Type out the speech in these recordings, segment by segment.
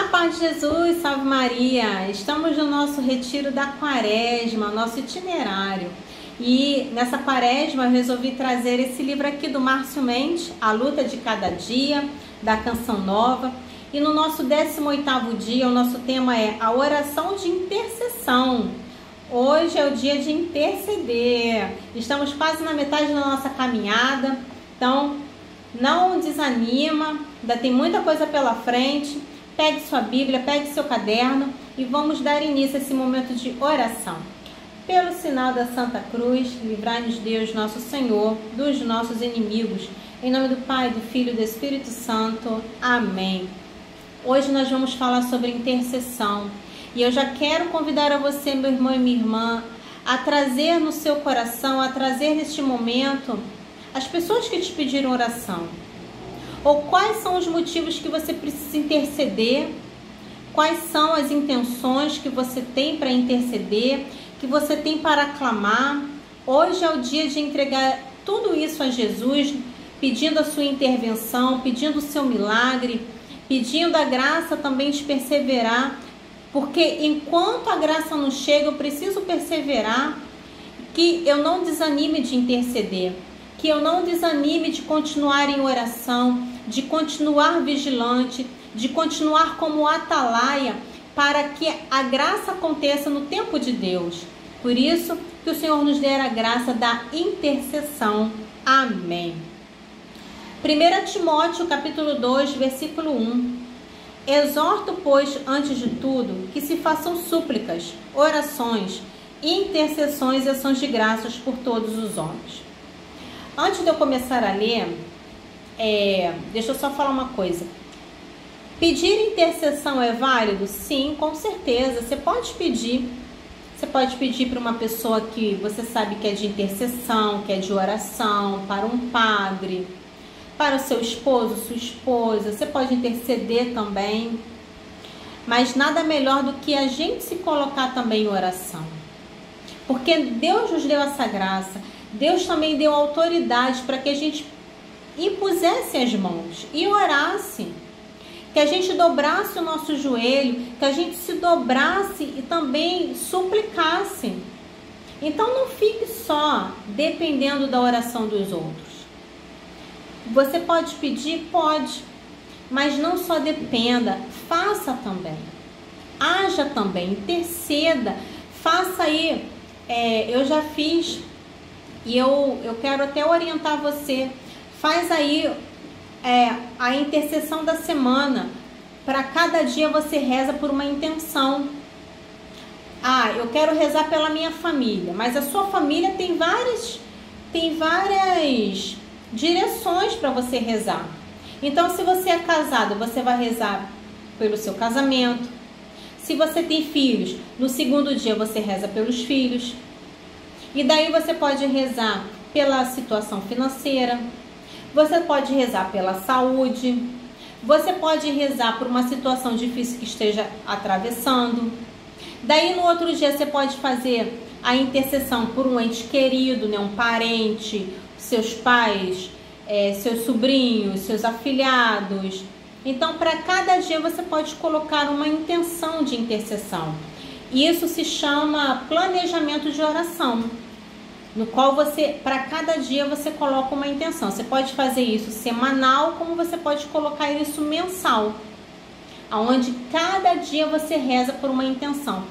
A paz de Jesus, salve Maria! Estamos no nosso retiro da quaresma, nosso itinerário. E nessa quaresma eu resolvi trazer esse livro aqui do Márcio Mendes, A Luta de Cada Dia, da Canção Nova. E no nosso 18º dia, o nosso tema é a oração de intercessão. Hoje é o dia de interceder. Estamos quase na metade da nossa caminhada, então não desanima, ainda tem muita coisa pela frente. Pegue sua Bíblia, pegue seu caderno e vamos dar início a esse momento de oração. Pelo sinal da Santa Cruz, livrai-nos Deus, nosso Senhor, dos nossos inimigos. Em nome do Pai, do Filho e do Espírito Santo. Amém. Hoje nós vamos falar sobre intercessão. E eu já quero convidar a você, meu irmão e minha irmã, a trazer no seu coração, a trazer neste momento as pessoas que te pediram oração. Ou quais são os motivos que você precisa interceder, quais são as intenções que você tem para interceder, que você tem para clamar. Hoje é o dia de entregar tudo isso a Jesus, pedindo a sua intervenção, pedindo o seu milagre, pedindo a graça também de perseverar, porque enquanto a graça não chega, eu preciso perseverar, que eu não desanime de interceder, que eu não desanime de continuar em oração, de continuar vigilante, de continuar como atalaia, para que a graça aconteça no tempo de Deus. Por isso, que o Senhor nos dê a graça da intercessão. Amém. 1 Timóteo, capítulo 2, versículo 1. Exorto, pois, antes de tudo, que se façam súplicas, orações, intercessões e ações de graças por todos os homens. Antes de eu começar a ler, deixa eu só falar uma coisa. Pedir intercessão é válido? Sim, com certeza. Você pode pedir. Você pode pedir para uma pessoa que você sabe que é de intercessão, que é de oração, para um padre, para o seu esposo, sua esposa. Você pode interceder também. Mas nada melhor do que a gente se colocar também em oração. Porque Deus nos deu essa graça. Deus também deu autoridade para que a gente impusesse as mãos e orasse, que a gente dobrasse o nosso joelho, que a gente se dobrasse e também suplicasse. Então não fique só dependendo da oração dos outros. Você pode pedir? Pode, mas não só dependa, faça também, haja também, interceda, faça aí. Eu já fiz e eu quero até orientar você. Faz aí a intercessão da semana. Para cada dia você reza por uma intenção. Eu quero rezar pela minha família, mas a sua família tem várias direções para você rezar. Então, se você é casado, você vai rezar pelo seu casamento. Se você tem filhos, no segundo dia você reza pelos filhos. E daí você pode rezar pela situação financeira. Você pode rezar pela saúde. Você pode rezar por uma situação difícil que esteja atravessando. Daí no outro dia você pode fazer a intercessão por um ente querido, né? Um parente, seus pais, seus sobrinhos, seus afilhados. Então, para cada dia você pode colocar uma intenção de intercessão. Isso se chama planejamento de oração, no qual para cada dia você coloca uma intenção. Você pode fazer isso semanal, como você pode colocar isso mensal, onde cada dia você reza por uma intenção.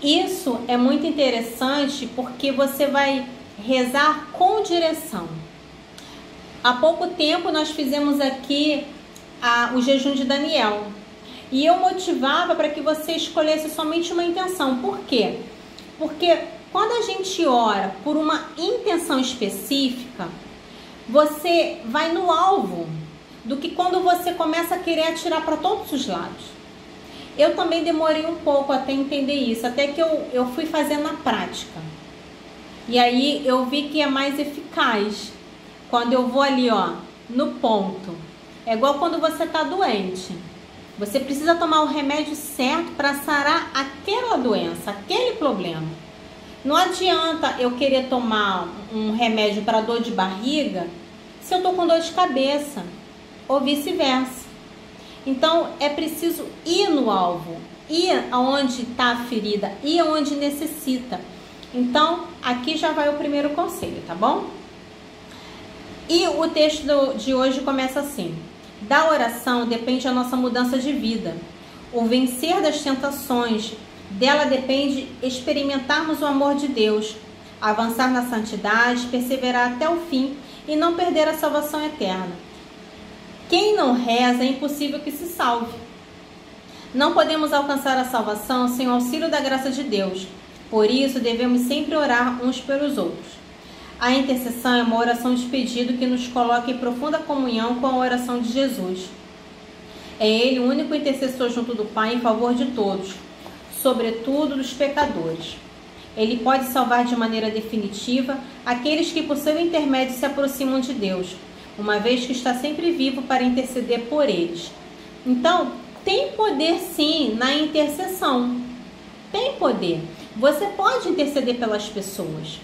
Isso é muito interessante porque você vai rezar com direção. Há pouco tempo nós fizemos aqui o jejum de Daniel. E eu motivava para que você escolhesse somente uma intenção. Por quê? Porque quando a gente ora por uma intenção específica, você vai no alvo, do que quando você começa a querer atirar para todos os lados. Eu também demorei um pouco até entender isso, até que eu fui fazendo na prática. E aí eu vi que é mais eficaz quando eu vou ali, no ponto. É igual quando você está doente. Você precisa tomar o remédio certo para sarar aquela doença, aquele problema. Não adianta eu querer tomar um remédio para dor de barriga se eu estou com dor de cabeça, ou vice-versa. Então é preciso ir no alvo, ir aonde está a ferida, ir aonde necessita. Então aqui já vai o primeiro conselho, tá bom? E o texto de hoje começa assim: da oração depende a nossa mudança de vida, o vencer das tentações, dela depende experimentarmos o amor de Deus, avançar na santidade, perseverar até o fim e não perder a salvação eterna. Quem não reza é impossível que se salve. Não podemos alcançar a salvação sem o auxílio da graça de Deus. Por isso, devemos sempre orar uns pelos outros. A intercessão é uma oração de pedido que nos coloca em profunda comunhão com a oração de Jesus. É Ele o único intercessor junto do Pai em favor de todos, sobretudo dos pecadores. Ele pode salvar de maneira definitiva aqueles que por seu intermédio se aproximam de Deus, uma vez que está sempre vivo para interceder por eles. Então, tem poder sim na intercessão. Tem poder. Você pode interceder pelas pessoas.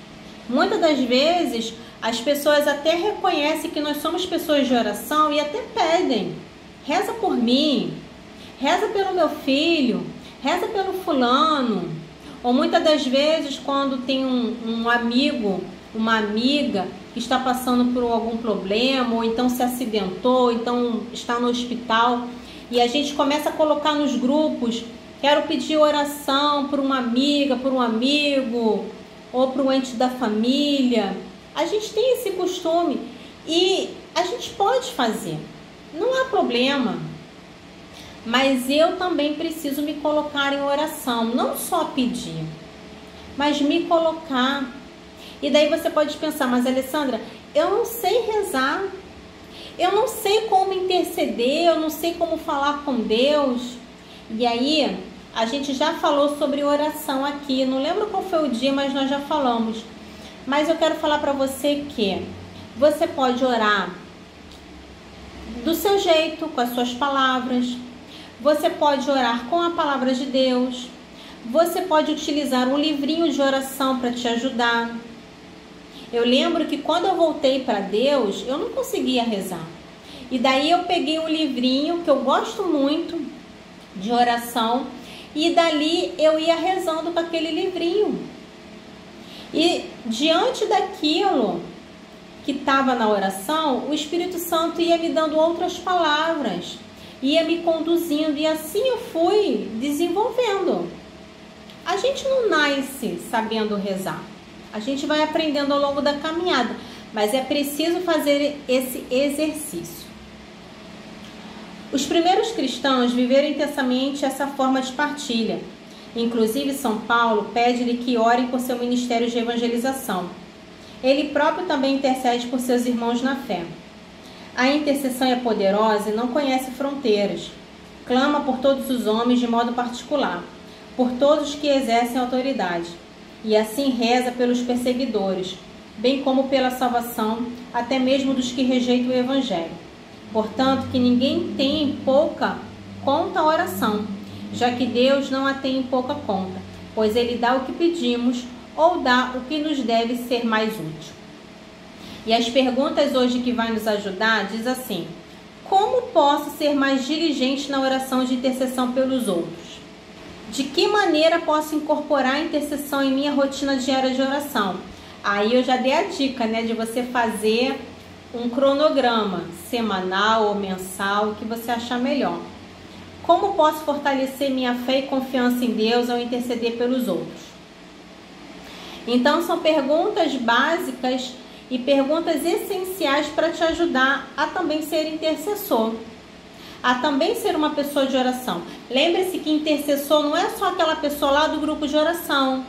Muitas das vezes, as pessoas até reconhecem que nós somos pessoas de oração e até pedem: reza por mim, reza pelo meu filho, reza pelo fulano. Ou muitas das vezes, quando tem um amigo, uma amiga que está passando por algum problema, ou então se acidentou, ou então está no hospital, e a gente começa a colocar nos grupos: quero pedir oração por uma amiga, por um amigo, ou para um ente da família. A gente tem esse costume e a gente pode fazer, não há problema. Mas eu também preciso me colocar em oração, não só pedir, mas me colocar. E daí você pode pensar: mas Alessandra, eu não sei rezar, eu não sei como interceder, eu não sei como falar com Deus. E aí, a gente já falou sobre oração aqui, não lembro qual foi o dia, mas nós já falamos. Mas eu quero falar para você que você pode orar do seu jeito, com as suas palavras. Você pode orar com a palavra de Deus. Você pode utilizar um livrinho de oração para te ajudar. Eu lembro que quando eu voltei para Deus, eu não conseguia rezar. E daí eu peguei um livrinho que eu gosto muito de oração, e dali eu ia rezando com aquele livrinho. E diante daquilo que estava na oração, o Espírito Santo ia me dando outras palavras, ia me conduzindo, e assim eu fui desenvolvendo. A gente não nasce sabendo rezar, a gente vai aprendendo ao longo da caminhada, mas é preciso fazer esse exercício. Os primeiros cristãos viveram intensamente essa forma de partilha. Inclusive, São Paulo pede-lhe que orem por seu ministério de evangelização. Ele próprio também intercede por seus irmãos na fé. A intercessão é poderosa e não conhece fronteiras. Clama por todos os homens de modo particular, por todos que exercem autoridade, e assim reza pelos perseguidores, bem como pela salvação, até mesmo dos que rejeitam o Evangelho. Portanto, que ninguém tenha em pouca conta a oração, já que Deus não a tem em pouca conta, pois Ele dá o que pedimos, ou dá o que nos deve ser mais útil. E as perguntas hoje que vai nos ajudar diz assim: como posso ser mais diligente na oração de intercessão pelos outros? De que maneira posso incorporar a intercessão em minha rotina diária de oração? Aí eu já dei a dica, né, de você fazer um cronograma semanal ou mensal, o que você achar melhor. Como posso fortalecer minha fé e confiança em Deus ao interceder pelos outros? Então são perguntas básicas e perguntas essenciais para te ajudar a também ser intercessor, a também ser uma pessoa de oração. Lembre-se que intercessor não é só aquela pessoa lá do grupo de oração,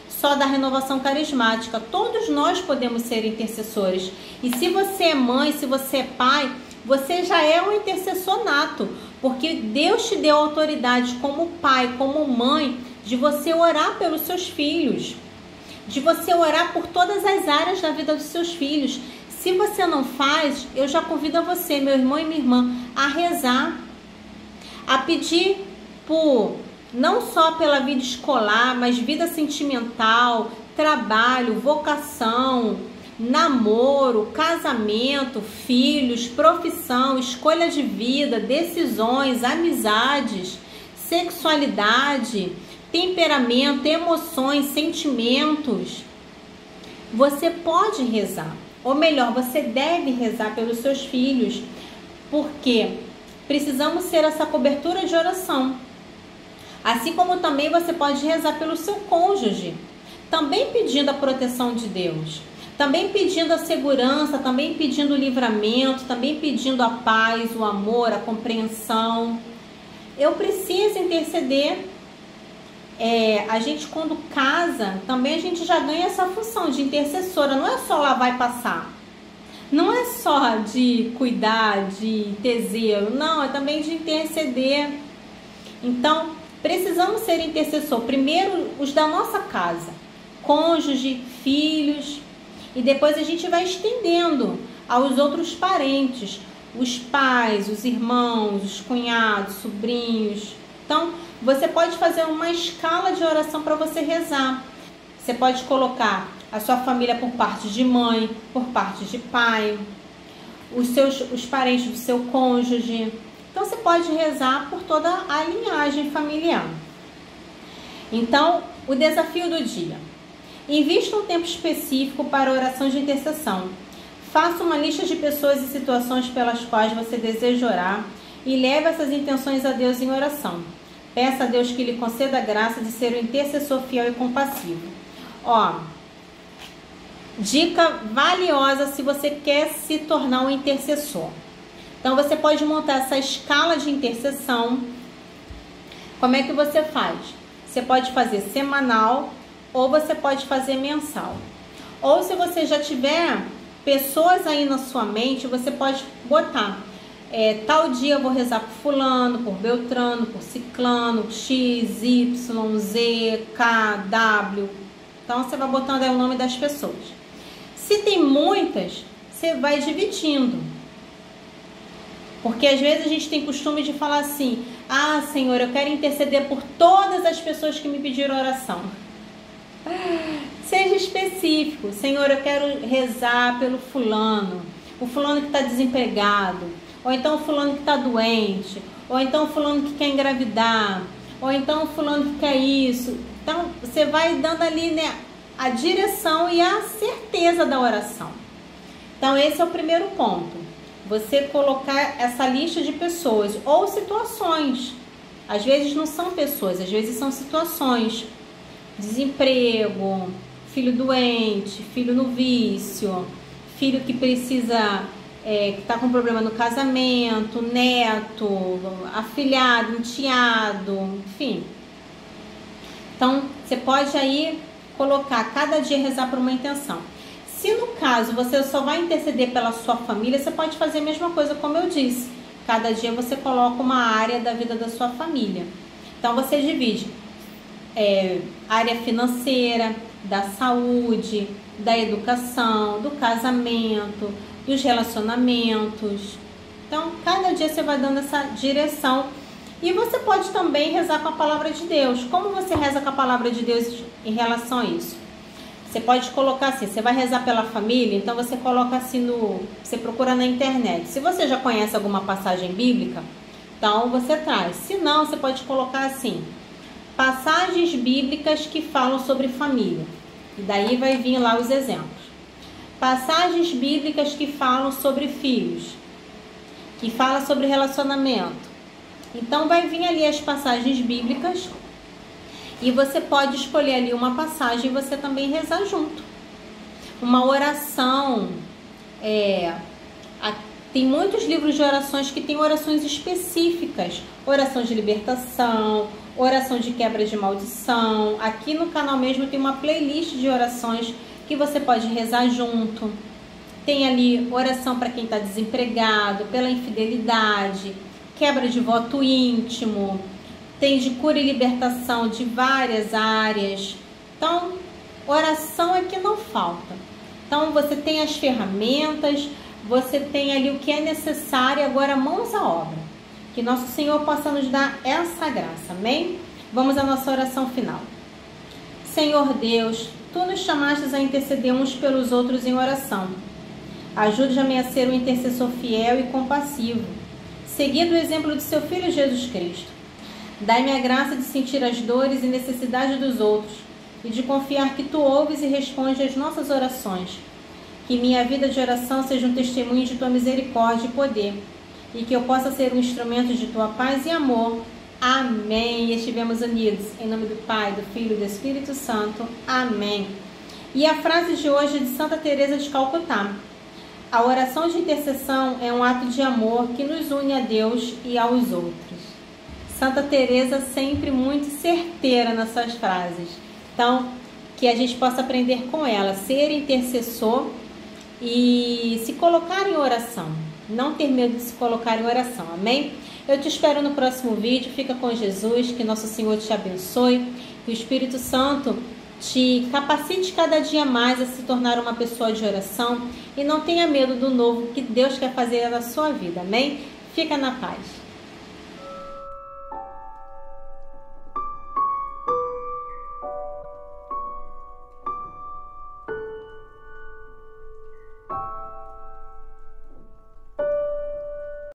só da renovação carismática. Todos nós podemos ser intercessores. E se você é mãe, se você é pai, você já é um intercessor nato, porque Deus te deu autoridade como pai, como mãe, de você orar pelos seus filhos, de você orar por todas as áreas da vida dos seus filhos. Se você não faz, eu já convido a você, meu irmão e minha irmã, a rezar, a pedir por, não só pela vida escolar, mas vida sentimental, trabalho, vocação, namoro, casamento, filhos, profissão, escolha de vida, decisões, amizades, sexualidade, temperamento, emoções, sentimentos. Você pode rezar, ou melhor, você deve rezar pelos seus filhos, porque precisamos ser essa cobertura de oração. Assim como também você pode rezar pelo seu cônjuge, também pedindo a proteção de Deus, também pedindo a segurança, também pedindo o livramento, também pedindo a paz, o amor, a compreensão. Eu preciso interceder. A gente quando casa, também a gente já ganha essa função de intercessora. Não é só lavar e passar. Não é só de cuidar, de ter zelo. Não, é também de interceder. Então, precisamos ser intercessor. Primeiro, os da nossa casa. Cônjuge, filhos. E depois a gente vai estendendo aos outros parentes. Os pais, os irmãos, os cunhados, sobrinhos. Então, você pode fazer uma escala de oração para você rezar. Você pode colocar a sua família por parte de mãe, por parte de pai, os parentes do seu cônjuge. Então, você pode rezar por toda a linhagem familiar. Então, o desafio do dia. Invista um tempo específico para oração de intercessão. Faça uma lista de pessoas e situações pelas quais você deseja orar e leve essas intenções a Deus em oração. Peça a Deus que lhe conceda a graça de ser um intercessor fiel e compassivo. Dica valiosa se você quer se tornar um intercessor. Então, você pode montar essa escala de intercessão. Como é que você faz? Você pode fazer semanal ou você pode fazer mensal. Ou se você já tiver pessoas aí na sua mente, você pode botar tal dia eu vou rezar por fulano, por beltrano, por ciclano, x, y, z, k, w. Então você vai botando aí o nome das pessoas. Se tem muitas, você vai dividindo. Porque às vezes a gente tem costume de falar assim: ah, Senhor, eu quero interceder por todas as pessoas que me pediram oração. Seja específico. Senhor, eu quero rezar pelo fulano, o fulano que está desempregado, ou então o fulano que está doente, ou então o fulano que quer engravidar, ou então o fulano que quer isso. Então você vai dando ali, né, a direção e a certeza da oração. Então esse é o primeiro ponto. Você colocar essa lista de pessoas ou situações. Às vezes não são pessoas, às vezes são situações. Desemprego, filho doente, filho no vício, filho que precisa, que está com problema no casamento, neto, afilhado, enteado, enfim. Então, você pode aí colocar, cada dia rezar por uma intenção. Se no caso você só vai interceder pela sua família, você pode fazer a mesma coisa, como eu disse. Cada dia você coloca uma área da vida da sua família. Então, você divide área financeira, da saúde, da educação, do casamento, dos relacionamentos. Então, cada dia você vai dando essa direção. E você pode também rezar com a palavra de Deus. Como você reza com a palavra de Deus em relação a isso? Você pode colocar assim, você vai rezar pela família, então você coloca assim você procura na internet. Se você já conhece alguma passagem bíblica, então você traz. Se não, você pode colocar assim: passagens bíblicas que falam sobre família. E daí vai vir lá os exemplos. Passagens bíblicas que falam sobre filhos, que falam sobre relacionamento. Então vai vir ali as passagens bíblicas e você pode escolher ali uma passagem e você também rezar junto. Uma oração, tem muitos livros de orações que tem orações específicas. Oração de libertação, oração de quebra de maldição. Aqui no canal mesmo tem uma playlist de orações que você pode rezar junto. Tem ali oração para quem está desempregado, pela infidelidade, quebra de voto íntimo. Tem de cura e libertação de várias áreas. Então, oração é que não falta. Então, você tem as ferramentas, você tem ali o que é necessário, agora mãos à obra. Que nosso Senhor possa nos dar essa graça, amém? Vamos à nossa oração final. Senhor Deus, Tu nos chamastes a interceder uns pelos outros em oração. Ajude-me a ser um intercessor fiel e compassivo, seguindo o exemplo de seu Filho Jesus Cristo. Dai-me a graça de sentir as dores e necessidades dos outros e de confiar que Tu ouves e respondes às nossas orações. Que minha vida de oração seja um testemunho de Tua misericórdia e poder, e que eu possa ser um instrumento de Tua paz e amor. Amém. E estivemos unidos. Em nome do Pai, do Filho e do Espírito Santo. Amém. E a frase de hoje é de Santa Teresa de Calcutá. A oração de intercessão é um ato de amor que nos une a Deus e aos outros. Santa Teresa sempre muito certeira nas suas frases. Então, que a gente possa aprender com ela, ser intercessor e se colocar em oração. Não ter medo de se colocar em oração. Amém? Eu te espero no próximo vídeo. Fica com Jesus. Que nosso Senhor te abençoe. Que o Espírito Santo te capacite cada dia mais a se tornar uma pessoa de oração. E não tenha medo do novo que Deus quer fazer na sua vida. Amém? Fica na paz.